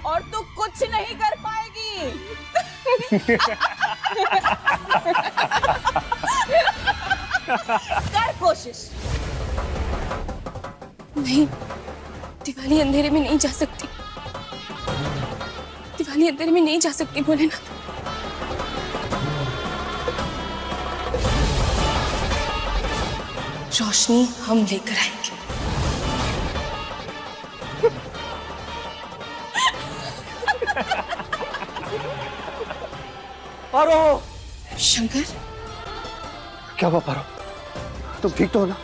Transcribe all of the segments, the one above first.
और तू कुछ नहीं कर पाएगी। कर कोशिश। नहीं, दिवाली अंधेरे में नहीं जा सकती। दिवाली अंधेरे में नहीं जा सकती भोलेनाथ। रोशनी हम लेकर आएंगे। पारो! शंकर, क्या हुआ पारो? तुम ठीक तो हो ना?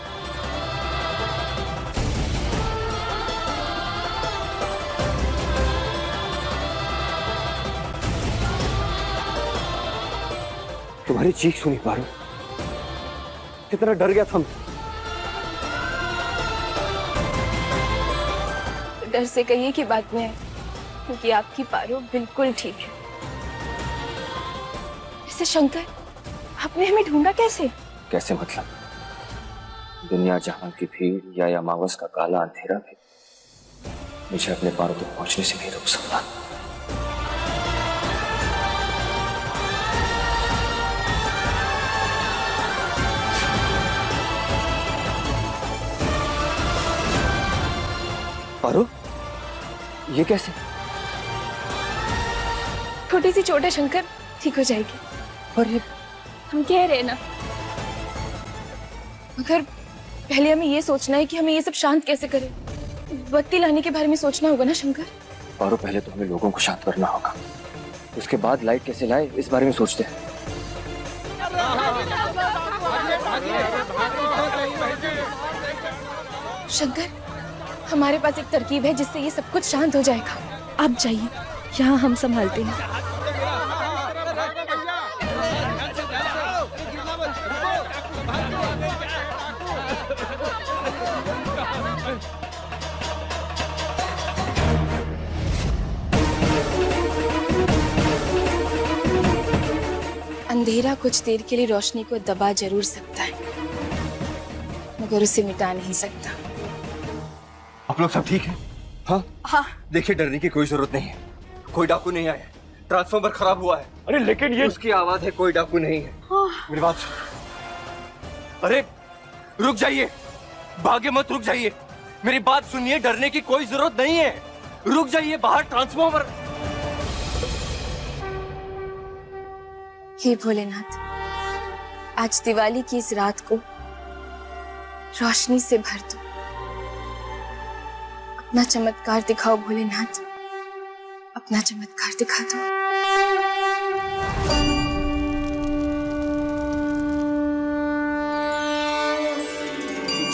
तुम्हारी चीख सुनी पारो, कितना डर गया था मैं। डर से कहिए कि बात में है, क्योंकि आपकी पारो बिल्कुल ठीक है। वैसे शंकर, आपने हमें ढूंढा कैसे? कैसे मतलब? दुनिया जहां की भीड़ या अमावस का काला अंधेरा भी मुझे अपने पारों तक पहुंचने से नहीं रोक सकता। पारो, ये कैसे? छोटी सी चोट है शंकर, ठीक हो जाएगी। पर ये हम कह रहे हैं ना, मगर पहले हमें ये सोचना है कि हमें ये सब शांत कैसे करें। बत्ती लाने के बारे में सोचना होगा ना शंकर। पारो, पहले तो हमें लोगों को शांत करना होगा, उसके बाद लाइट कैसे लाए इस बारे में सोचते हैं। शंकर, हमारे पास एक तरकीब है जिससे ये सब कुछ शांत हो जाएगा। आप जाइए, यहाँ हम संभालते हैं। अंधेरा कुछ देर के लिए रोशनी को दबा जरूर सकता है, मगर उसे मिटा नहीं सकता। आप लोग सब ठीक हैं? हाँ हाँ। देखिए, डरने की कोई जरूरत नहीं है। कोई डाकू नहीं आया, ट्रांसफार्मर खराब हुआ है। अरे लेकिन ये उसकी आवाज है, कोई डाकू नहीं है। मेरी बात सुन। अरे रुक जाइए, भागे मत, रुक जाइए, मेरी बात सुनिए। डरने की कोई जरूरत नहीं है, रुक जाइए, बाहर ट्रांसफार्मर। हे भोलेनाथ, आज दिवाली की इस रात को रोशनी से भर दो। अपना चमत्कार दिखाओ भोलेनाथ, अपना चमत्कार दिखा दो।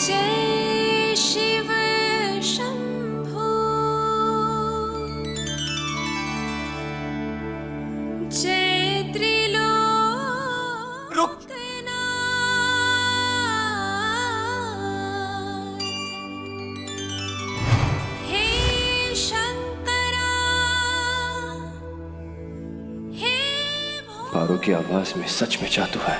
जय शिव शंभो, जय त्रिलोक। रुक। पारो की आवाज में सच में जादू है।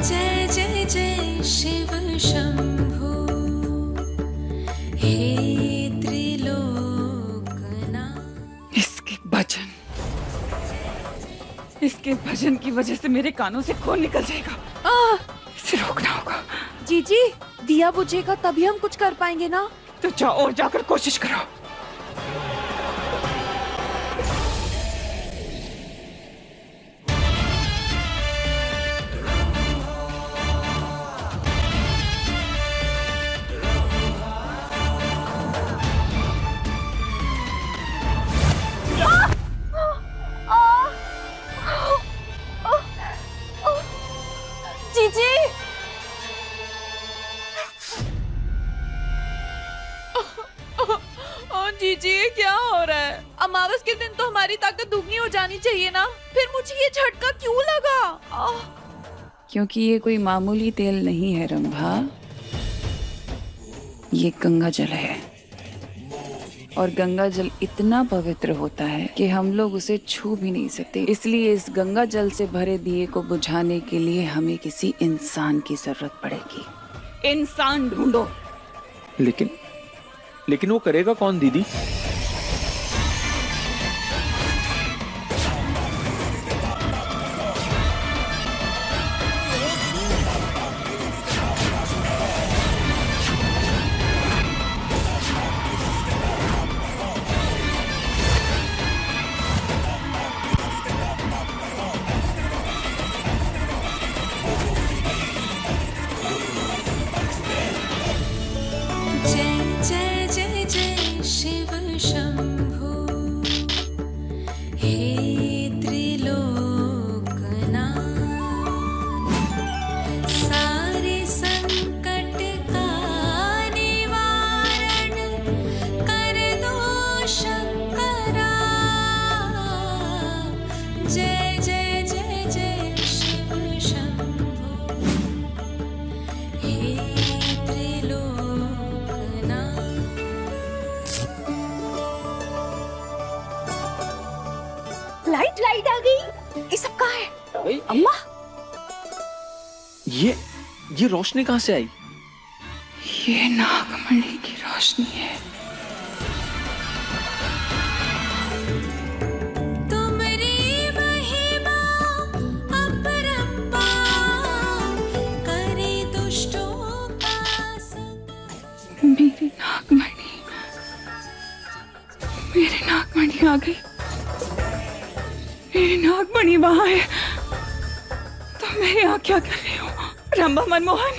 जय जय जय शिव शंभो, हे त्रिलोकनाथ। इसके भजन की वजह से मेरे कानों से खून निकल जाएगा। इसे रोकना होगा। जीजी, दिया बुझेगा तभी हम कुछ कर पाएंगे ना। तो जाओ और जाकर कोशिश करो। जीजी, जीजी ये क्या हो रहा है? अमावस के दिन तो हमारी ताकत दुगनी हो जानी चाहिए ना, फिर मुझे ये झटका क्यों लगा? क्योंकि ये कोई मामूली तेल नहीं है रंभा, ये गंगा जल है। और गंगा जल इतना पवित्र होता है कि हम लोग उसे छू भी नहीं सकते। इसलिए इस गंगा जल से भरे दिए को बुझाने के लिए हमें किसी इंसान की जरूरत पड़ेगी। इंसान ढूंढो। लेकिन वो करेगा कौन दीदी? जय जय जय जय शिव शंभो, हे त्रिलोकनाथ, सारे संकट का निवारण कर दो शंकरा। जय जय जय जय शिव शंभो, हे लाइट लाइट आ गई। ये सब कहाँ है? अम्मा, ये रोशनी कहाँ से आई? ये नागमणि की रोशनी है। तुमरी महिमा अपरंपार, करे दुष्टों का संहार। मेरी नागमणि आ गई। मेरी नागमणि वहां है तो मैं यहाँ क्या कर रही हूँ? रंभा, मनमोहन,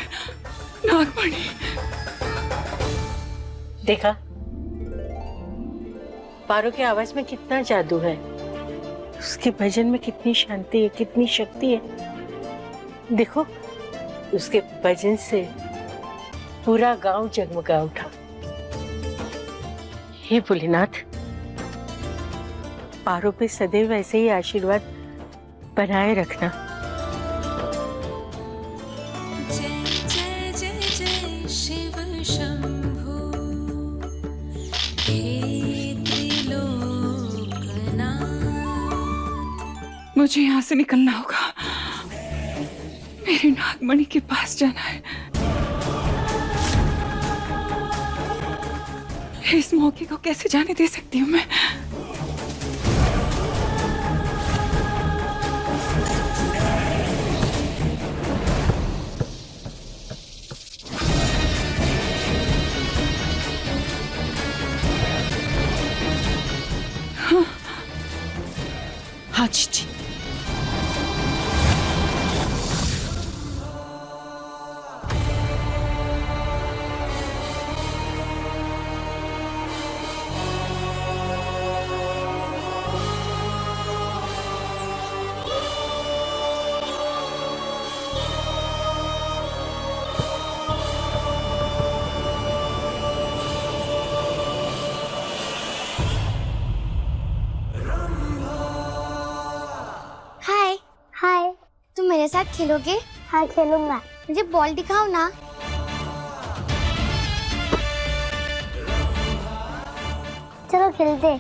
नागमणि। देखा, पारो की आवाज में कितना जादू है, उसके भजन में कितनी शांति है, कितनी शक्ति है। देखो, उसके भजन से पूरा गांव जगमगा उठा। हे भोलेनाथ, पारो पे सदैव ऐसे ही आशीर्वाद बनाए रखना। जय जय जय जय शिव शंभो, हे त्रिलोकनाथ। मुझे यहाँ से निकलना होगा। मेरी नागमणि के पास जाना है। इस मौके को कैसे जाने दे सकती हूँ मैं? हाँ जीजी। हाय हाय, तुम मेरे साथ खेलोगे? हाँ खेलूंगा। मुझे बॉल दिखाओ ना। चलो खेलते।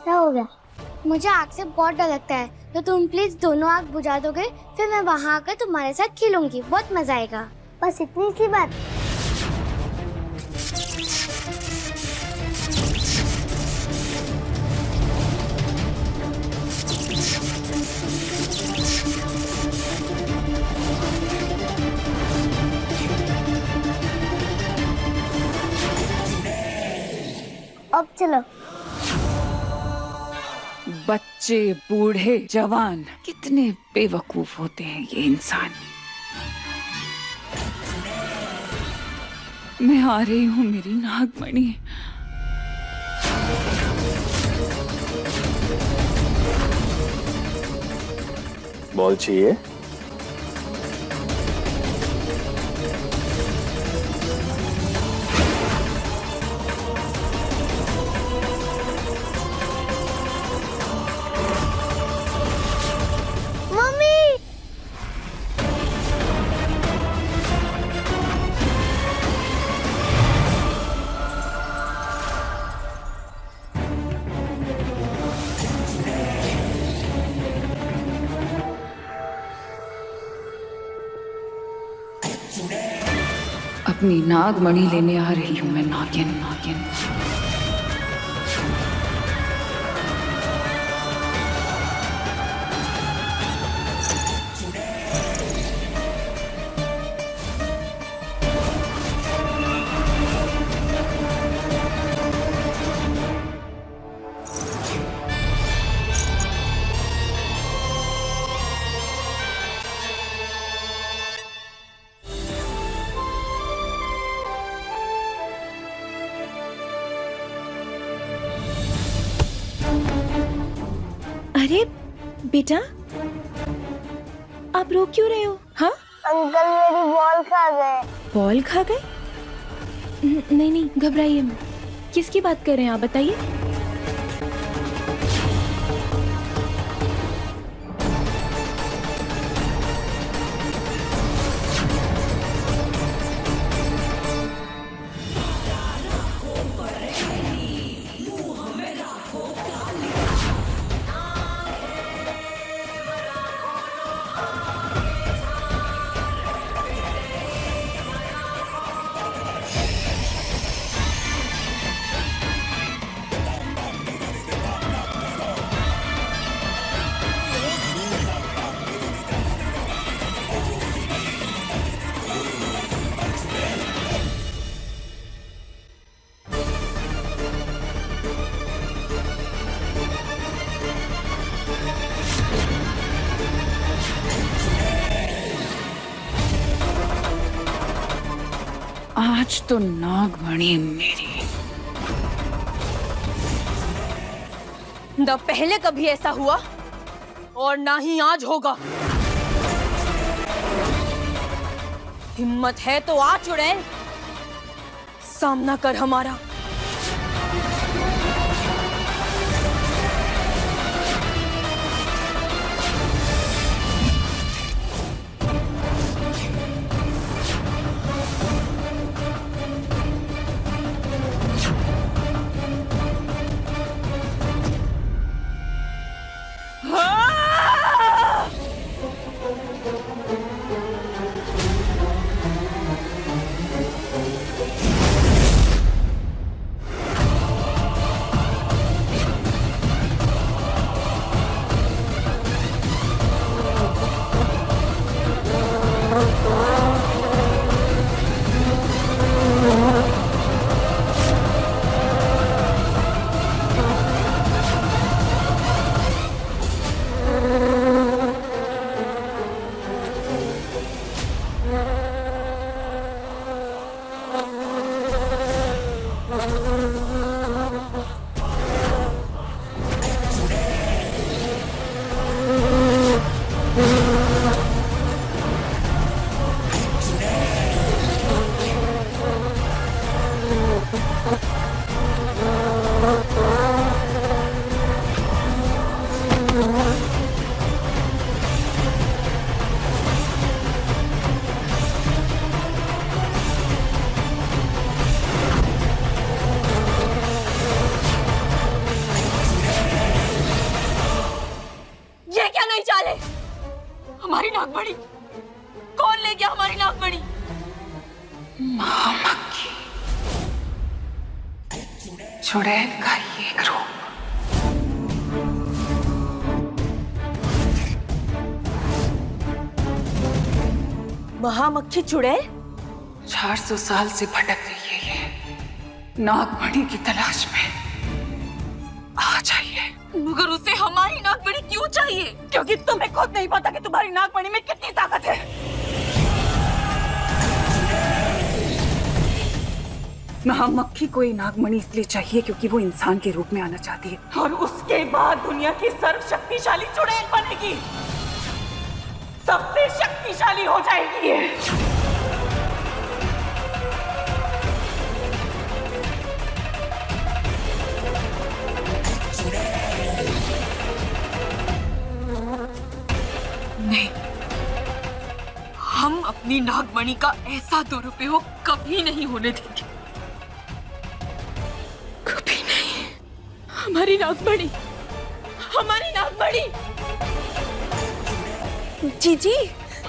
क्या हो गया? मुझे आग से बहुत डर लगता है, तो तुम प्लीज दोनों आग बुझा दोगे, फिर मैं वहाँ आकर तुम्हारे साथ खेलूंगी। बहुत मजा आएगा। बस इतनी सी बात। अब चलो। बच्चे, बूढ़े, जवान, कितने बेवकूफ होते हैं ये इंसान। मैं आ रही हूँ मेरी नागमणि। बॉल चाहिए? अपनी नागमणि लेने आ रही हूँ मैं, नागिन नागिन। अरे बेटा, आप रो क्यों रहे हो? हाँ, अंकल मेरी बॉल खा गए। बॉल खा गए? नहीं नहीं, घबराइए मत। किसकी बात कर रहे हैं आप, बताइए। आज तो नागमणि मेरी। न पहले कभी ऐसा हुआ और ना ही आज होगा। हिम्मत है तो आ चुड़ैल, सामना कर हमारा। हमारी नागमणि कौन ले गया? हमारी नागमणि महामक्खी, चुड़ैल का ये एक रूप। महामक्खी चुड़ैल 400 साल से भटक रही है ये नागमणि की तलाश में। आ जाइए। मगर उसे हमारी नागमणि क्यों चाहिए? क्योंकि तुम्हें खुद नहीं पता कि तुम्हारी नागमणि में कितनी ताकत है। महामक्खी को ये नागमणि इसलिए चाहिए क्योंकि वो इंसान के रूप में आना चाहती है। और उसके बाद दुनिया की सर्वशक्तिशाली चुड़ैल बनेगी, सबसे शक्तिशाली हो जाएगी ये। नहीं, हम अपनी नागमणि का ऐसा दुरुपयोग कभी नहीं होने देंगे, कभी नहीं। हमारी नागमणि, हमारी नागमणि। जी जी,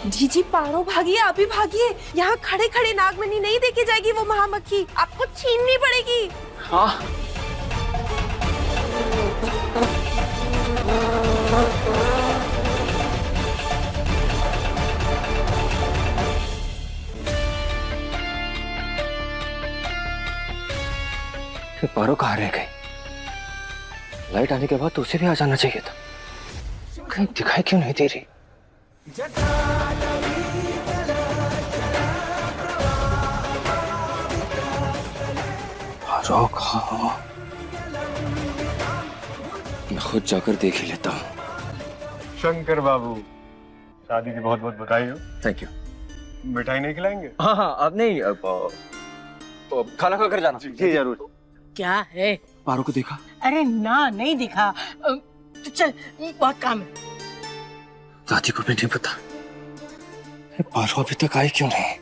जी जी पारो भागिए, अभी भागिए। यहाँ खड़े खड़े नागमणि नहीं देखी जाएगी वो महामक्खी, आपको छीननी पड़ेगी। हाँ। पारो कहाँ रह गई? लाइट आने के बाद तो उसे भी आ जाना चाहिए था। कहीं दिखाई क्यों नहीं दे रही? पारो कहाँ? मैं खुद जाकर देख ही लेता हूँ। शंकर बाबू, शादी की बहुत बहुत बधाई हो। Thank you. मिठाई नहीं खिलाएंगे? हाँ हाँ, अब नहीं, खाना खाकर जाना। जी जरूर। क्या है? पारो को देखा? अरे ना, नहीं दिखा। तो चल, बहुत काम है। दादी को भी नहीं पता। पारो अभी तक आई क्यों नहीं?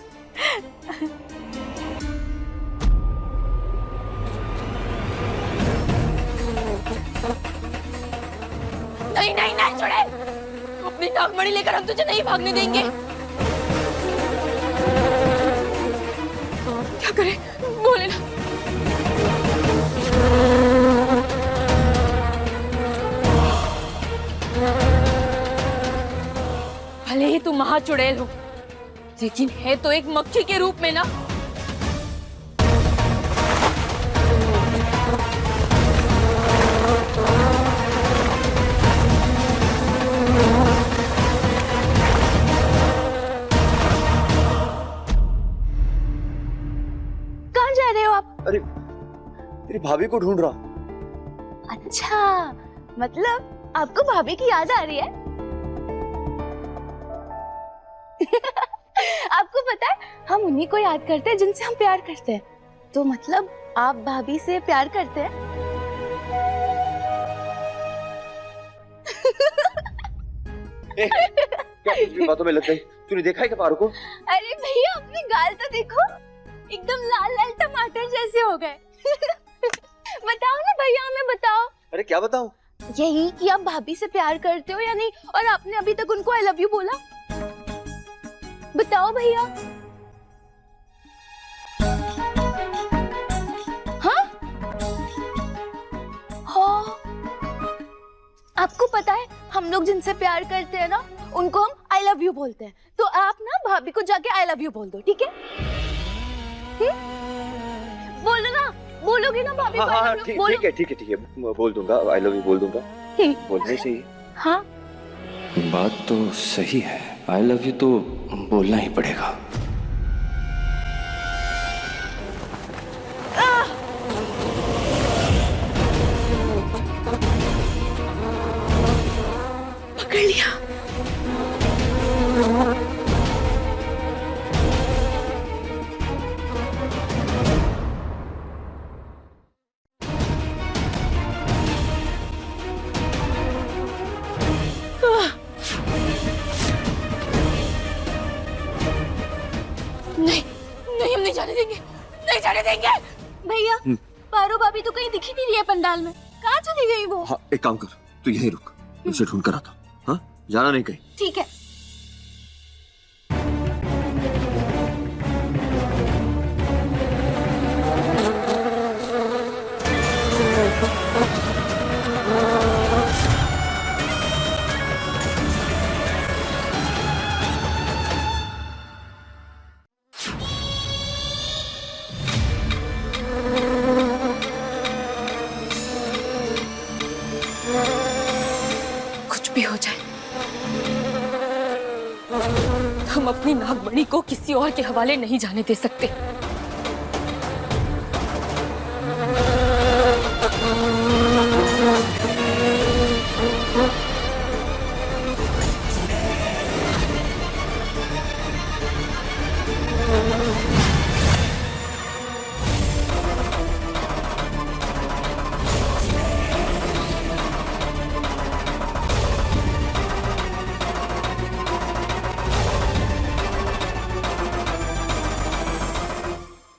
नहीं नहीं नहीं छोड़े, अपनी नागमणि लेकर हम तुझे नहीं भागने देंगे। क्या करें, बोले ना। भले ही तू महाचुड़ैल हो, लेकिन है तो एक मक्खी के रूप में ना। कहाँ जा रहे हो आप? अरे, तेरी भाभी को ढूंढ रहा। अच्छा, मतलब आपको भाभी की याद आ रही है? आपको पता है, हम उन्हीं को याद करते हैं जिनसे हम प्यार करते हैं। तो मतलब आप भाभी से प्यार करते हैं? क्या कुछ भी बातों में लग गई? तूने देखा है क्या पारो को? अरे भैया, अपनी गाल तो देखो, एकदम लाल लाल टमाटर जैसे हो गए। बताओ ना भैया, हमें बताओ। अरे क्या बताऊं? यही कि आप भाभी से प्यार करते हो या नहीं, और आपने अभी तक उनको आई लव यू बोला। बताओ भैया। हाँ हाँ, आपको पता है, हम लोग जिनसे प्यार करते हैं ना, उनको हम आई लव यू बोलते हैं। तो आप ना भाभी को जाके आई लव यू बोल दो, ठीक है? बोलो ना, बोलोगे ना भाभी को? हाँ, ठीक है, बोल दूंगा, आई लव यू बोल दूंगा। बोलने से ही। हाँ, बात तो सही है, आई लव यू तो बोलना ही पड़ेगा। पकड़ लिया। नहीं, हम नहीं जाने देंगे, नहीं जाने देंगे। भैया, पारो भाभी तो कहीं दिखी नहीं रही है पंडाल में, कहाँ चली गई वो? हाँ, एक काम कर, तू यहीं रुक, उसे ढूंढ कर आता। हाँ, जाना नहीं कहीं। ठीक है। कुछ भी हो जाए, हम अपनी नागमणि को किसी और के हवाले नहीं जाने दे सकते।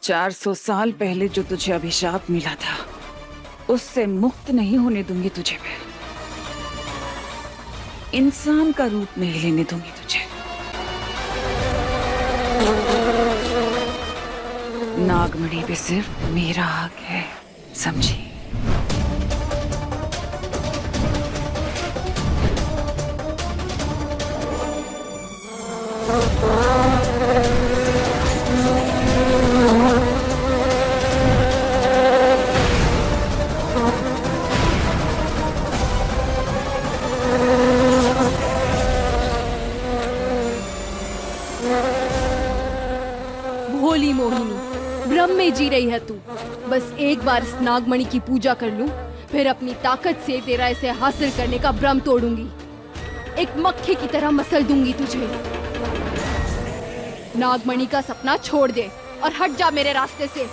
चार 400 साल पहले जो तुझे अभिशाप मिला था, उससे मुक्त नहीं होने दूंगी तुझे मैं। इंसान का रूप नहीं लेने दूंगी तुझे। नागमणि पे सिर्फ मेरा हक है, समझी? भोली मोहिनी, भ्रम में जी रही है तू। बस एक बार इस नागमणि की पूजा कर लूं, फिर अपनी ताकत से तेरा इसे हासिल करने का भ्रम तोड़ूंगी। एक मक्खी की तरह मसल दूंगी तुझे। नागमणि का सपना छोड़ दे और हट जा मेरे रास्ते से।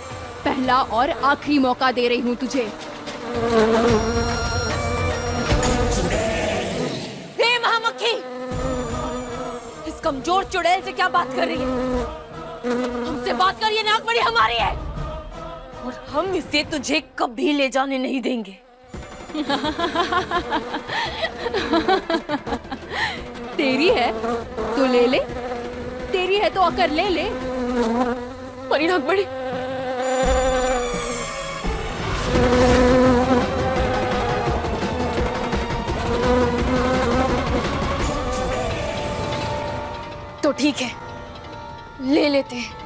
पहला और आखिरी मौका दे रही हूं तुझे। हे महामक्खी, इस कमजोर चुड़ैल से क्या बात कर रही है? हमसे बात कर, ये नागमणि हमारी है और हम इसे तुझे कभी ले जाने नहीं देंगे। तेरी है तो ले ले, तेरी है तो आकर ले ले। पर नागमणि, तो ठीक है, ले लेते हैं।